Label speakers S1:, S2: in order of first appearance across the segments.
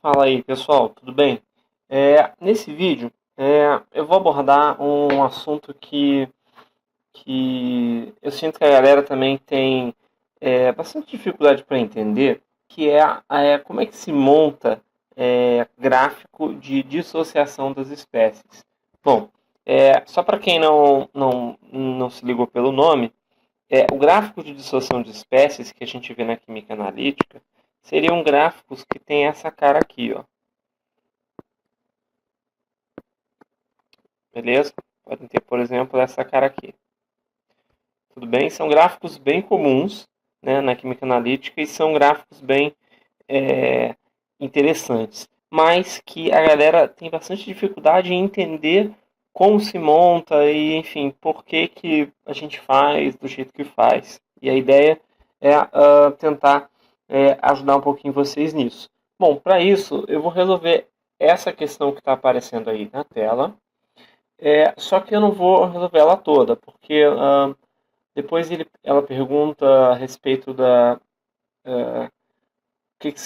S1: Fala aí, pessoal, tudo bem? Nesse vídeo, eu vou abordar um assunto que eu sinto que a galera também tem bastante dificuldade para entender, que como é que se monta gráfico de dissociação das espécies. Bom, só para quem não se ligou pelo nome, o gráfico de dissociação de espécies que a gente vê na química analítica seriam gráficos que tem essa cara aqui, ó. Beleza? Podem ter, por exemplo, essa cara aqui. Tudo bem? São gráficos bem comuns, né, na química analítica e são gráficos bem é, interessantes, mas que a galera tem bastante dificuldade em entender como se monta e, enfim, por que a gente faz do jeito que faz. E a ideia é tentar ajudar um pouquinho vocês nisso. Bom, para isso eu vou resolver essa questão que está aparecendo aí na tela. Só que eu não vou resolver ela toda, porque depois ela pergunta a respeito da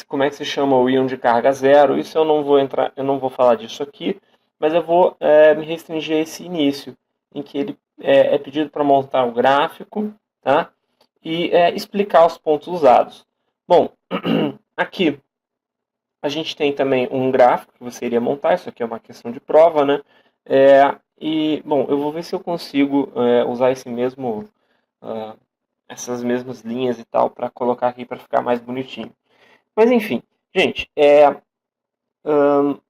S1: como é que se chama o íon de carga zero. Isso eu não vou entrar, eu não vou falar disso aqui, mas eu vou me restringir a esse início, em que ele é pedido para montar o gráfico, tá? E explicar os pontos usados. Bom, aqui a gente tem também um gráfico que você iria montar. Isso aqui é uma questão de prova, né? Bom, eu vou ver se eu consigo usar essas mesmas linhas e tal para colocar aqui para ficar mais bonitinho. Mas enfim, gente,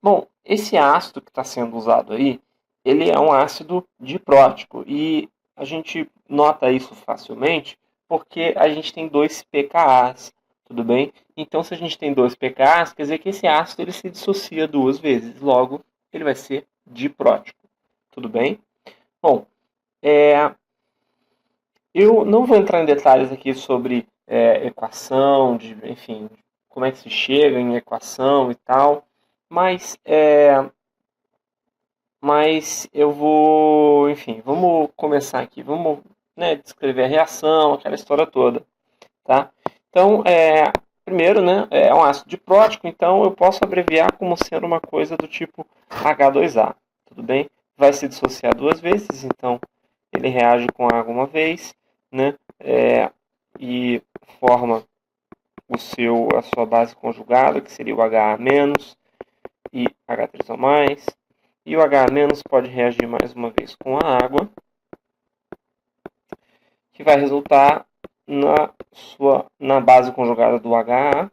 S1: bom, esse ácido que está sendo usado aí, ele é um ácido diprótico e a gente nota isso facilmente porque a gente tem dois pKa's, tudo bem? Então, se a gente tem dois pKa's, quer dizer que esse ácido ele se dissocia duas vezes, logo ele vai ser diprótico, tudo bem? Bom, eu não vou entrar em detalhes aqui sobre equação, enfim, como é que se chega em equação e tal, mas, mas eu vou, enfim, vamos começar aqui, vamos, né, descrever a reação, aquela história toda, tá? Então, primeiro, né, é um ácido diprótico, então eu posso abreviar como sendo uma coisa do tipo H2A, tudo bem? Vai se dissociar duas vezes, então ele reage com água uma vez, né, e forma a sua base conjugada, que seria o HA- e H3O+, e o HA- pode reagir mais uma vez com a água, que vai resultar na base conjugada do HA,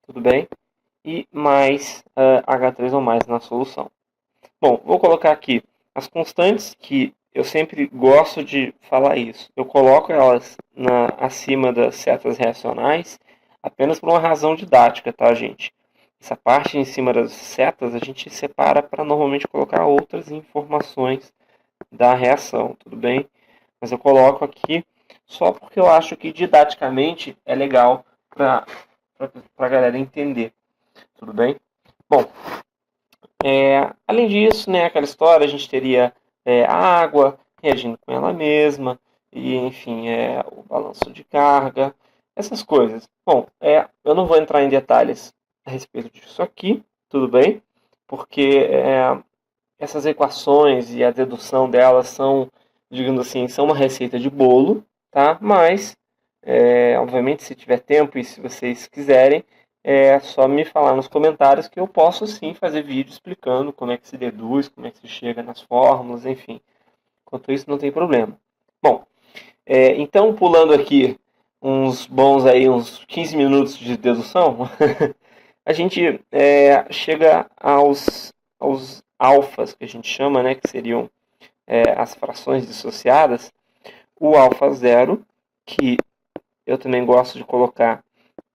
S1: tudo bem? E mais H3O+ na solução. Bom, vou colocar aqui as constantes, que eu sempre gosto de falar isso. Eu coloco elas acima das setas reacionais apenas por uma razão didática, tá, gente? Essa parte em cima das setas a gente separa para normalmente colocar outras informações da reação, tudo bem? Mas eu coloco aqui só porque eu acho que didaticamente é legal para a galera entender, tudo bem? Bom, além disso, né, aquela história, a gente teria a água reagindo com ela mesma, e enfim, o balanço de carga, essas coisas. Bom, eu não vou entrar em detalhes a respeito disso aqui, tudo bem? Porque essas equações e a dedução delas são, digamos assim, são uma receita de bolo, tá? Mas, obviamente, se tiver tempo e se vocês quiserem, é só me falar nos comentários que eu posso sim fazer vídeo explicando como é que se deduz, como é que se chega nas fórmulas, enfim. Enquanto isso, não tem problema. Bom, então pulando aqui uns 15 minutos de dedução, a gente chega aos alfas, que a gente chama, né, que seriam as frações dissociadas. O alfa zero, que eu também gosto de colocar,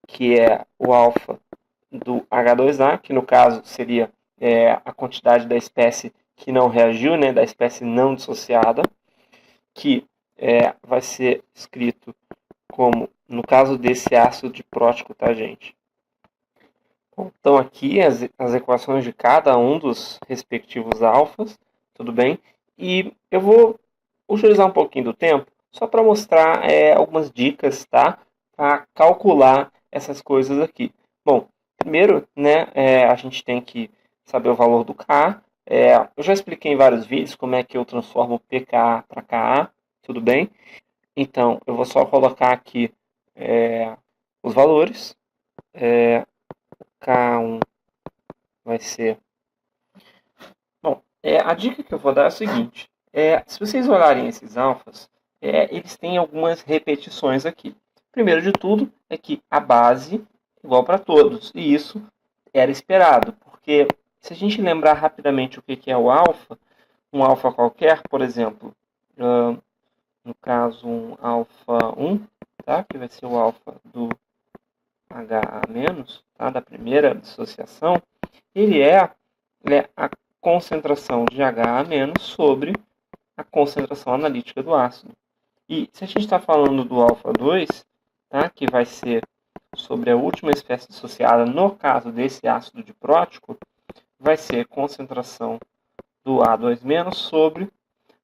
S1: que é o alfa do H2A, que no caso seria a quantidade da espécie que não reagiu, né, da espécie não dissociada, que vai ser escrito como, no caso desse ácido diprótico, tá, gente? Bom, então aqui as equações de cada um dos respectivos alfas, tudo bem? E eu vou utilizar um pouquinho do tempo só para mostrar algumas dicas, tá? Para calcular essas coisas aqui. Bom, primeiro, né, a gente tem que saber o valor do K. Eu já expliquei em vários vídeos como é que eu transformo PKA para KA, tudo bem? Então, eu vou só colocar aqui os valores. K1 vai ser... Bom, a dica que eu vou dar é a seguinte. Se vocês olharem esses alfas, eles têm algumas repetições aqui. Primeiro de tudo é que a base é igual para todos. E isso era esperado, porque se a gente lembrar rapidamente o que é o alfa, um alfa qualquer, por exemplo, no caso um alfa 1, tá? Que vai ser o alfa do HA-, tá? Da primeira dissociação, ele é a concentração de HA- sobre a concentração analítica do ácido. E se a gente está falando do alfa 2, tá? Que vai ser sobre a última espécie dissociada, no caso desse ácido diprótico, vai ser a concentração do A2- sobre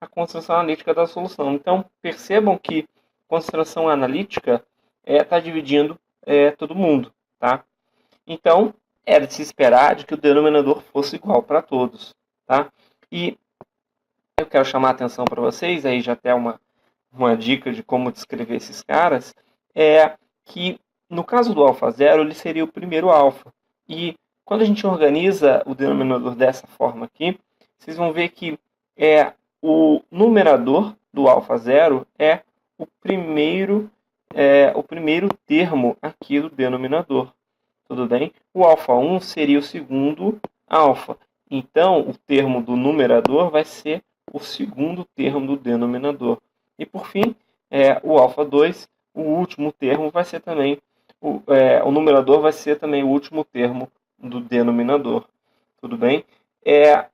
S1: a concentração analítica da solução. Então, percebam que a concentração analítica está dividindo todo mundo. Tá? Então, era de se esperar de que o denominador fosse igual para todos. Tá? E eu quero chamar a atenção para vocês, aí já até uma dica de como descrever esses caras, é que no caso do alfa zero, ele seria o primeiro alfa. E quando a gente organiza o denominador dessa forma aqui, vocês vão ver que o numerador do alfa zero é o primeiro termo aqui do denominador. Tudo bem? O alfa 1 seria o segundo alfa. Então, o termo do numerador vai ser o segundo termo do denominador. E, por fim, o alfa 2, o último termo, vai ser também... O numerador vai ser também o último termo do denominador. Tudo bem?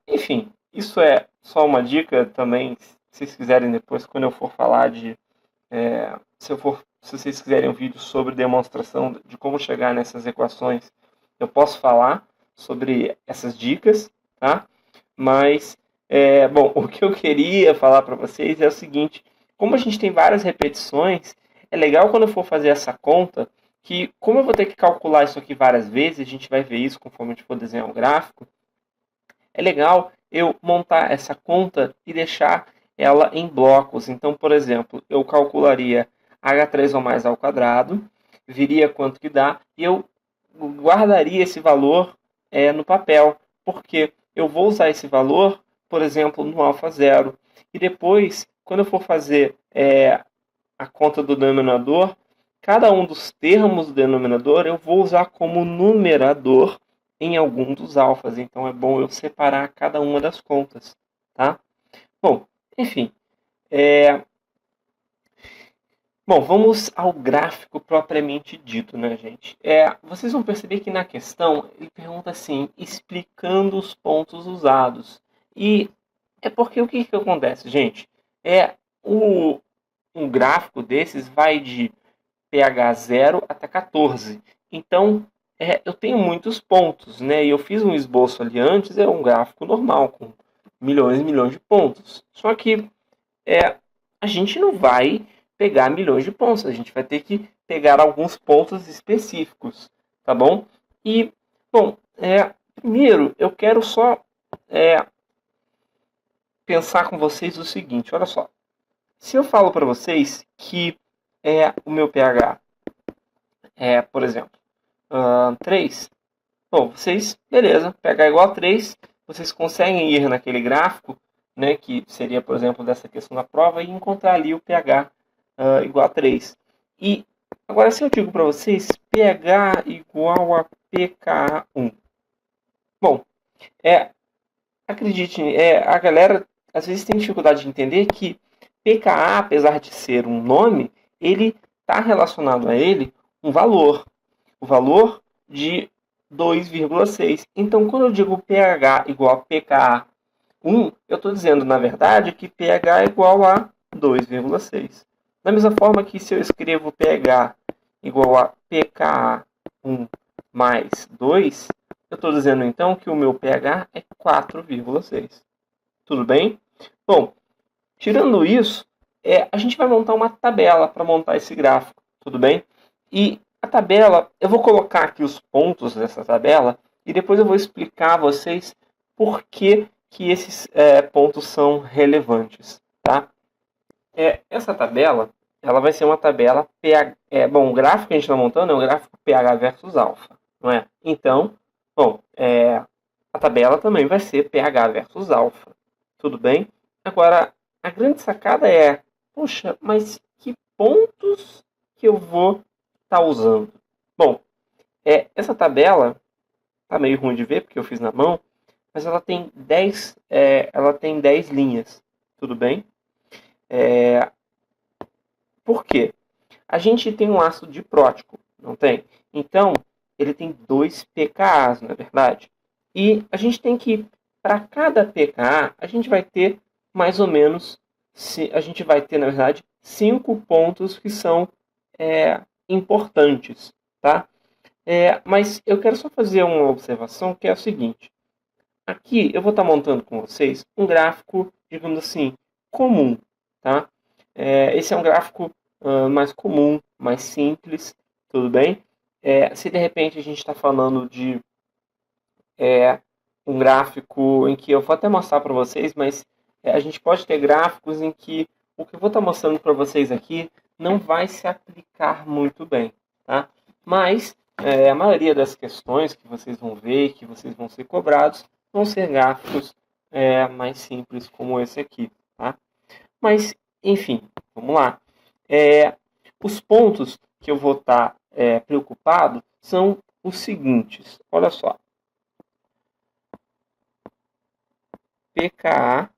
S1: Enfim, isso é só uma dica também, se vocês quiserem depois, quando eu for falar de... se vocês quiserem um vídeo sobre demonstração de como chegar nessas equações, eu posso falar sobre essas dicas, tá? Mas, bom, o que eu queria falar para vocês é o seguinte: como a gente tem várias repetições, é legal quando eu for fazer essa conta, que como eu vou ter que calcular isso aqui várias vezes, a gente vai ver isso conforme a gente for desenhar um gráfico, é legal eu montar essa conta e deixar ela em blocos. Então, por exemplo, eu calcularia H3 ou mais ao quadrado, viria quanto que dá, e eu guardaria esse valor no papel, porque eu vou usar esse valor, por exemplo, no alfa zero. E depois, quando eu for fazer a conta do denominador, cada um dos termos do denominador eu vou usar como numerador em algum dos alfas. Então é bom eu separar cada uma das contas, tá? Bom, enfim. Bom, vamos ao gráfico propriamente dito, né, gente? Vocês vão perceber que na questão ele pergunta assim, explicando os pontos usados. E é porque o que acontece, gente? Um gráfico desses vai de pH 0 até 14. Então, eu tenho muitos pontos, né? E eu fiz um esboço ali antes, é um gráfico normal, com milhões e milhões de pontos. Só que a gente não vai pegar milhões de pontos, a gente vai ter que pegar alguns pontos específicos, tá bom? E, bom, primeiro eu quero só pensar com vocês o seguinte, olha só. Se eu falo para vocês que o meu pH por exemplo, 3, bom, vocês, beleza, pH igual a 3, vocês conseguem ir naquele gráfico, né, que seria, por exemplo, dessa questão da prova, e encontrar ali o pH igual a 3. E agora, se eu digo para vocês pH igual a pKa1, bom, acredite, a galera às vezes tem dificuldade de entender que pKa, apesar de ser um nome, ele está relacionado a ele um valor, o valor de 2,6. Então, quando eu digo pH igual a pKa1, eu estou dizendo, na verdade, que pH é igual a 2,6. Da mesma forma que se eu escrevo pH igual a pKa1 mais 2, eu estou dizendo, então, que o meu pH é 4,6. Tudo bem? Bom, tirando isso, a gente vai montar uma tabela para montar esse gráfico. Tudo bem? E A tabela, eu vou colocar aqui os pontos dessa tabela e depois eu vou explicar a vocês por que esses pontos são relevantes, tá? Essa tabela, ela vai ser uma tabela pH. Bom, o gráfico que a gente está montando é um gráfico pH versus alfa, não é? Então, bom, a tabela também vai ser pH versus alfa, tudo bem? Agora, a grande sacada é, poxa, mas que pontos que eu vou estar usando? Bom, essa tabela tá meio ruim de ver porque eu fiz na mão, mas ela tem 10 linhas, tudo bem? Por quê? A gente tem um ácido diprótico, não tem? Então, ele tem 2 pKa's, não é verdade? E a gente tem que, para cada pKa, a gente vai ter mais ou menos, a gente vai ter, na verdade, 5 pontos que são importantes, tá? Mas eu quero só fazer uma observação que é a seguinte. Aqui eu vou estar montando com vocês um gráfico, digamos assim, comum, tá? Esse é um gráfico mais comum, mais simples, tudo bem? Se de repente a gente está falando de um gráfico em que eu vou até mostrar para vocês, mas a gente pode ter gráficos em que o que eu vou estar mostrando para vocês aqui não vai se aplicar muito bem, tá? Mas a maioria das questões que vocês vão ver, que vocês vão ser cobrados, vão ser gráficos mais simples como esse aqui, tá? Mas, enfim, vamos lá. Os pontos que eu vou estar preocupado são os seguintes. Olha só. pKa,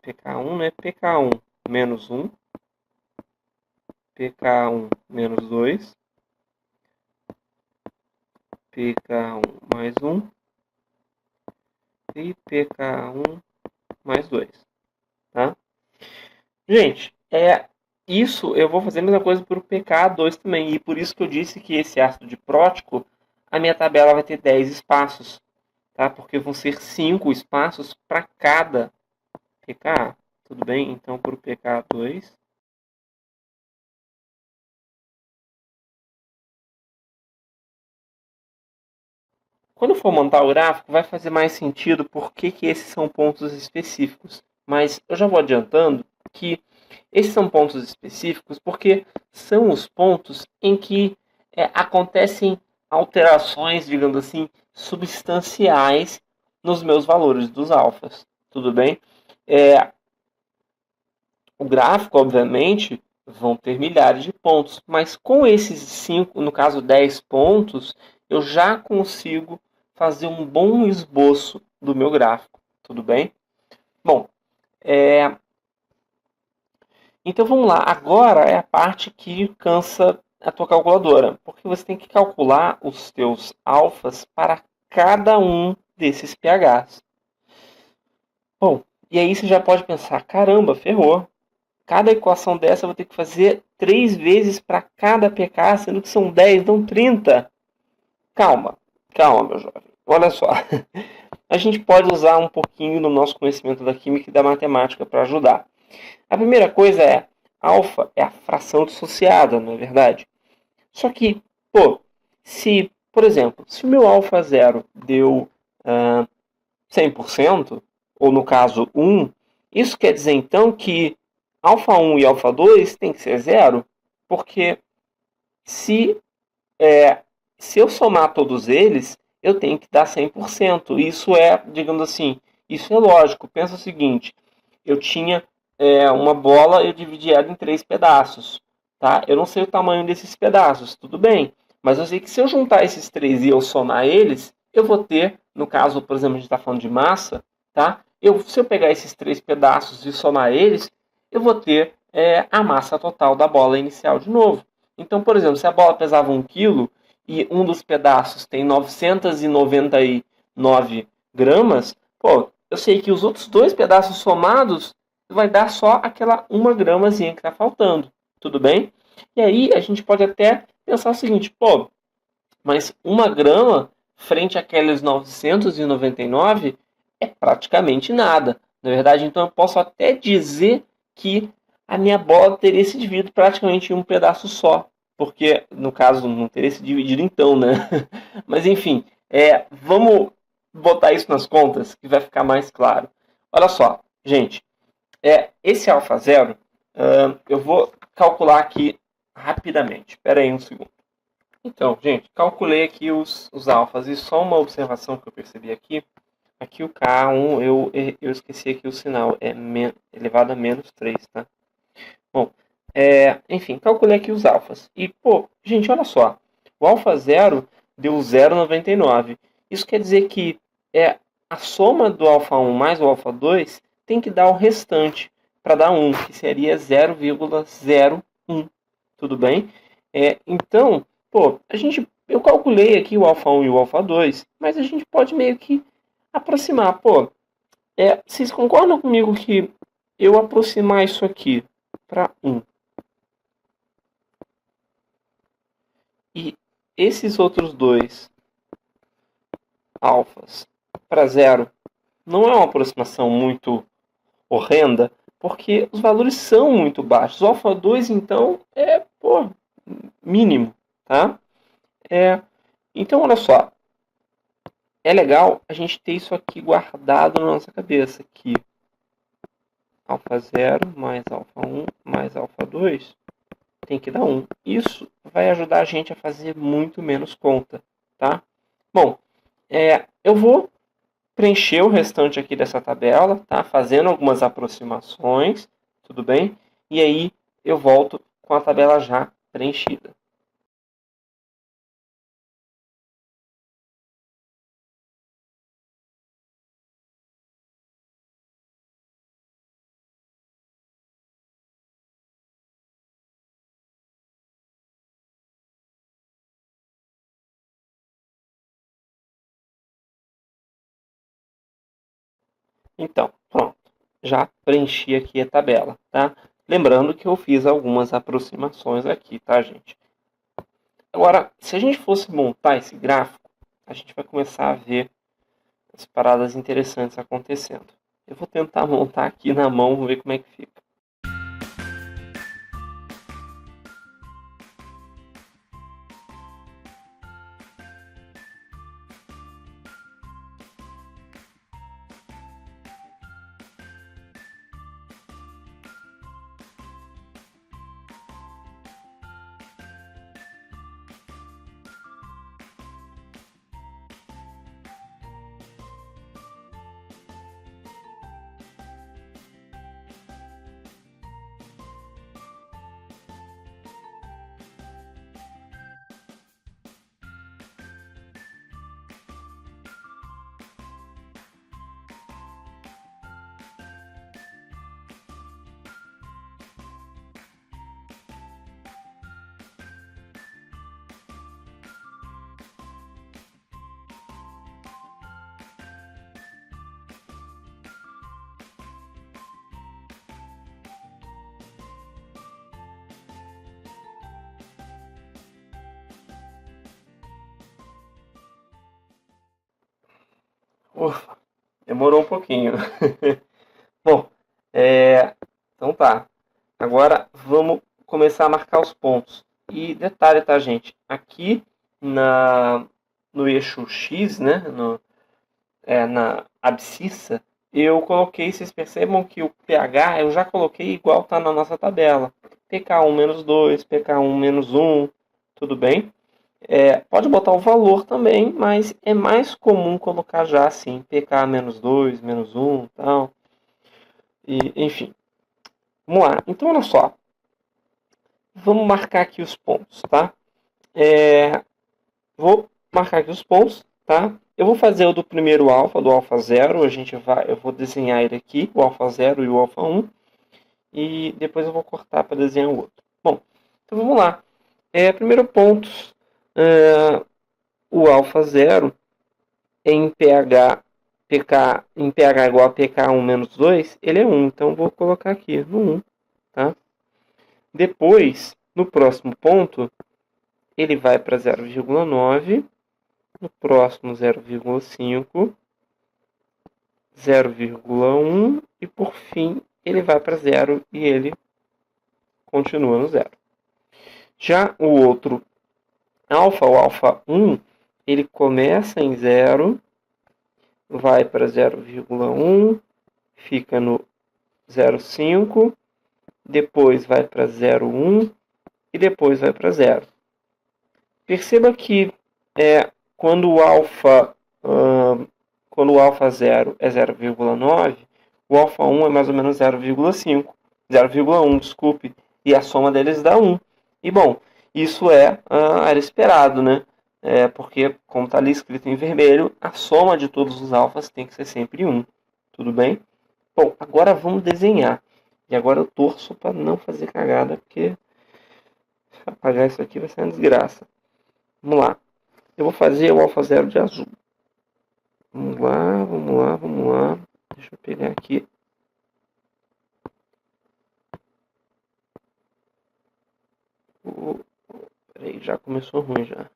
S1: pK1, né? pK1 menos 1, pK1 menos 2, pK1 mais 1 e pK1 mais 2, tá? Gente, isso eu vou fazer a mesma coisa para o pK2 também, e por isso que eu disse que esse ácido diprótico, a minha tabela vai ter 10 espaços, tá? Porque vão ser 5 espaços para cada pKa, tudo bem? Então, para o pK2, quando for montar o gráfico, vai fazer mais sentido porque que esses são pontos específicos. Mas eu já vou adiantando que esses são pontos específicos porque são os pontos em que acontecem alterações, digamos assim, substanciais nos meus valores dos alfas. Tudo bem? O gráfico, obviamente, vão ter milhares de pontos, mas com esses 5, no caso 10 pontos, eu já consigo fazer um bom esboço do meu gráfico. Tudo bem? Bom, então vamos lá. Agora é a parte que cansa a tua calculadora, porque você tem que calcular os teus alfas para cada um desses pHs. Bom, e aí você já pode pensar, caramba, ferrou. Cada equação dessa eu vou ter que fazer 3 vezes para cada pK, sendo que são 10, dão 30. Calma, calma, meu jovem. Olha só. A gente pode usar um pouquinho do nosso conhecimento da química e da matemática para ajudar. A primeira coisa é, alfa é a fração dissociada, não é verdade? Só que, se, por exemplo, se o meu alfa zero deu 100%, ou no caso 1, isso quer dizer então que alfa 1 e alfa 2 tem que ser zero, porque se, se eu somar todos eles, eu tenho que dar 100%. Isso digamos assim, isso é lógico. Pensa o seguinte, eu tinha uma bola, eu dividi ela em 3 pedaços. Tá? Eu não sei o tamanho desses pedaços, tudo bem. Mas eu sei que se eu juntar esses 3 e eu somar eles, eu vou ter, no caso, por exemplo, a gente está falando de massa, tá? Se eu pegar esses 3 pedaços e somar eles, eu vou ter a massa total da bola inicial de novo. Então, por exemplo, se a bola pesava 1 kg e um dos pedaços tem 999 gramas, eu sei que os outros 2 pedaços somados vai dar só aquela 1 gramazinha que está faltando. Tudo bem? E aí a gente pode até pensar o seguinte, mas 1 grama frente àqueles 999 é praticamente nada. Na verdade, então eu posso até dizer que a minha bola teria se dividido praticamente em um pedaço só. Porque, no caso, não teria se dividido então, né? Mas, enfim, vamos botar isso nas contas, que vai ficar mais claro. Olha só, gente, esse alfa zero, eu vou calcular aqui rapidamente. Espera aí um segundo. Então, gente, calculei aqui os alfas. E só uma observação que eu percebi aqui. Aqui o K1, eu esqueci aqui o sinal. É elevado a menos 3, tá? Bom, enfim, calculei aqui os alfas. E, pô, gente, olha só. O alfa zero deu 0,99. Isso quer dizer que a soma do alfa 1 mais o alfa 2 tem que dar o restante para dar 1, que seria 0,01. Tudo bem? Então, pô, eu calculei aqui o alfa 1 e o alfa 2, mas a gente pode meio que aproximar. Pô, vocês concordam comigo que eu aproximar isso aqui para 1 e esses outros dois alfas para 0 não é uma aproximação muito horrenda, porque os valores são muito baixos. O alfa 2, então, mínimo, tá? Então, olha só. É legal a gente ter isso aqui guardado na nossa cabeça, que alfa 0 mais alfa 1 mais alfa 2 tem que dar 1. Isso vai ajudar a gente a fazer muito menos conta, tá? Bom, eu vou preencher o restante aqui dessa tabela, tá? Fazendo algumas aproximações, tudo bem? E aí eu volto com a tabela já preenchida. Então, pronto. Já preenchi aqui a tabela, tá? Lembrando que eu fiz algumas aproximações aqui, tá, gente? Agora, se a gente fosse montar esse gráfico, a gente vai começar a ver as paradas interessantes acontecendo. Eu vou tentar montar aqui na mão, vamos ver como é que fica. Ufa, demorou um pouquinho. Bom, então tá. Agora vamos começar a marcar os pontos. E detalhe, tá, gente? Aqui no eixo X, né? Na abscissa, eu coloquei, vocês percebam que o pH eu já coloquei igual tá na nossa tabela. pK1 menos 2, pK1 menos 1, tudo bem? Pode botar o valor também, mas é mais comum colocar já assim, pK menos 2, menos 1 e tal. E, enfim, vamos lá. Então, olha só. Vamos marcar aqui os pontos, tá? Vou marcar aqui os pontos, tá? Eu vou fazer o do primeiro alfa, do alfa 0. Eu vou desenhar ele aqui, o alfa 0 e o alfa 1. E depois eu vou cortar para desenhar o outro. Bom, então vamos lá. Primeiro ponto, o alfa 0 em em pH igual a pK1 menos 2, ele é 1. Então vou colocar aqui no 1, tá? Depois, no próximo ponto, ele vai para 0,9, no próximo 0,5, 0,1 e por fim ele vai para 0 e ele continua no 0. Já o outro alfa, o alfa 1, ele começa em 0, vai para 0,1, fica no 0,5, depois vai para 0,1 e depois vai para 0. Perceba que quando o alfa 0 é 0,9, o alfa 1 é mais ou menos 0,1, desculpe, e a soma deles dá 1. E bom, isso era esperado, né? Porque, como está ali escrito em vermelho, a soma de todos os alfas tem que ser sempre 1. Tudo bem? Bom, agora vamos desenhar. E agora eu torço para não fazer cagada, porque apagar isso aqui vai ser uma desgraça. Vamos lá. Eu vou fazer o alfa 0 de azul. Vamos lá. Deixa eu pegar aqui. Peraí, já começou ruim já.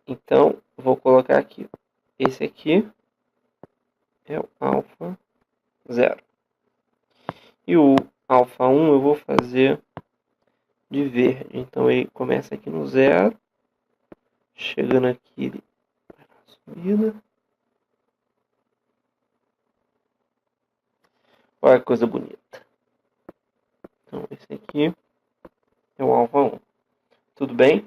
S1: Então, vou colocar aqui. Esse aqui é o alfa 0. E o alfa 1 eu vou fazer de verde. Então, ele começa aqui no 0. Chegando aqui, ele vai na subida. Olha que coisa bonita. Então, esse aqui é o alfa 1. Tudo bem?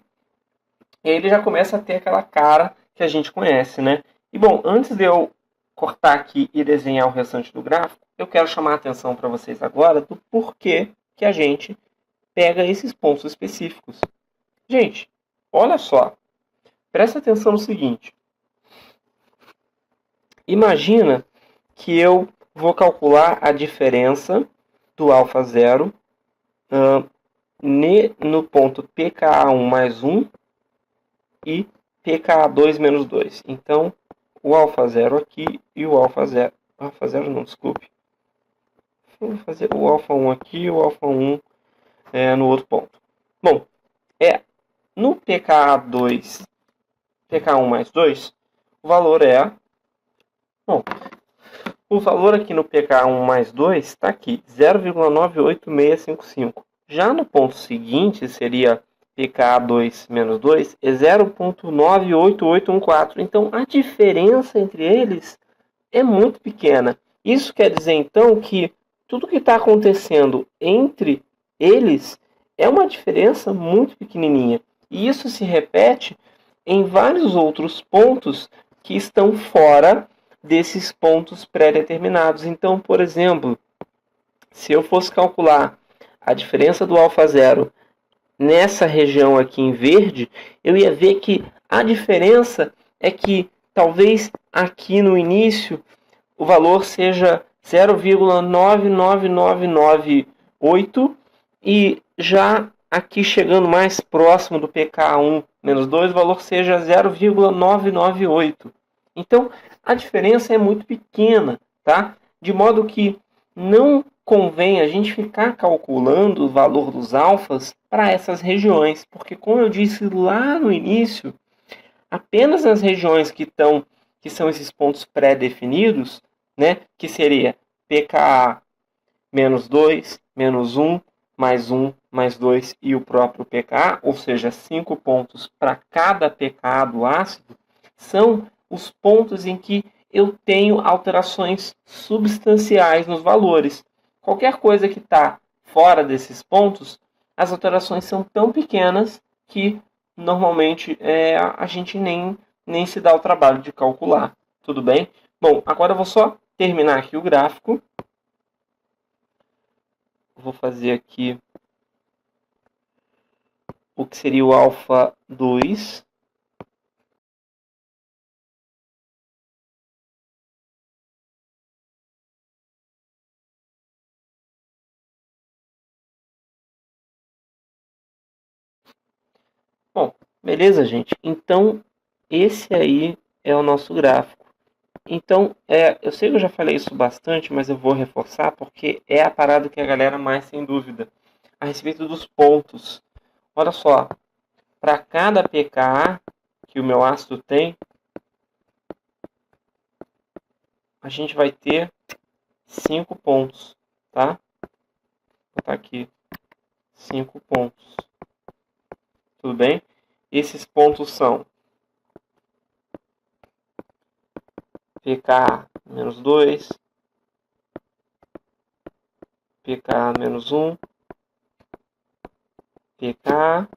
S1: E aí ele já começa a ter aquela cara que a gente conhece, né? E bom, antes de eu cortar aqui e desenhar o restante do gráfico, eu quero chamar a atenção para vocês agora do porquê que a gente pega esses pontos específicos. Gente, olha só. Presta atenção no seguinte. Imagina que eu vou calcular a diferença do alfa 0 no ponto pKa1 mais 1 e pKa2 menos 2. Então, o alfa 0 aqui e o alfa 0... Alfa 0 não, desculpe. Vou fazer o alfa 1 aqui e o alfa 1 no outro ponto. Bom, no pKa2, pKa1 mais 2, o valor Bom, o valor aqui no pKa1 mais 2 está aqui, 0,98655. Já no ponto seguinte, seria pKa2 menos 2, é 0,98814. Então, a diferença entre eles é muito pequena. Isso quer dizer, então, que tudo que está acontecendo entre eles é uma diferença muito pequenininha. E isso se repete em vários outros pontos que estão fora desses pontos pré-determinados. Então, por exemplo, se eu fosse calcular a diferença do alfa 0 nessa região aqui em verde, eu ia ver que a diferença é que talvez aqui no início o valor seja 0,99998 e já aqui chegando mais próximo do pKa1 menos 2, o valor seja 0,998. Então, a diferença é muito pequena, tá? De modo que não convém a gente ficar calculando o valor dos alfas para essas regiões, porque como eu disse lá no início, apenas nas regiões que são esses pontos pré-definidos, né, que seria pKa menos 2, menos 1, mais 2 e o próprio pKa, ou seja, 5 pontos para cada pKa do ácido, são os pontos em que eu tenho alterações substanciais nos valores. Qualquer coisa que está fora desses pontos, as alterações são tão pequenas que normalmente a gente nem se dá o trabalho de calcular. Tudo bem? Bom, agora eu vou só terminar aqui o gráfico. Vou fazer aqui o que seria o alfa 2. Bom, beleza, gente? Então, esse aí é o nosso gráfico. Então, eu sei que eu já falei isso bastante, mas eu vou reforçar porque é a parada que a galera mais tem dúvida a respeito dos pontos. Olha só, para cada pKa que o meu ácido tem, a gente vai ter 5 pontos, tá? Vou botar aqui 5 pontos. Tudo bem? Esses pontos são pKa-2, pKa-1, pKa,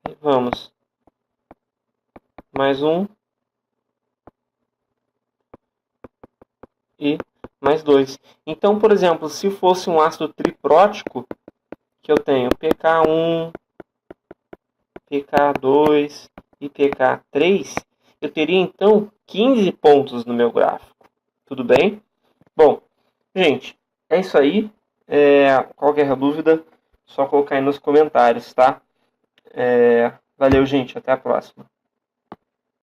S1: e vamos, mais um, e mais 2. Então, por exemplo, se fosse um ácido triprótico, que eu tenho pK1, pK2 e pK3, eu teria então 15 pontos no meu gráfico. Tudo bem? Bom, gente, é isso aí. Qualquer dúvida, só colocar aí nos comentários, tá? Valeu, gente. Até a próxima.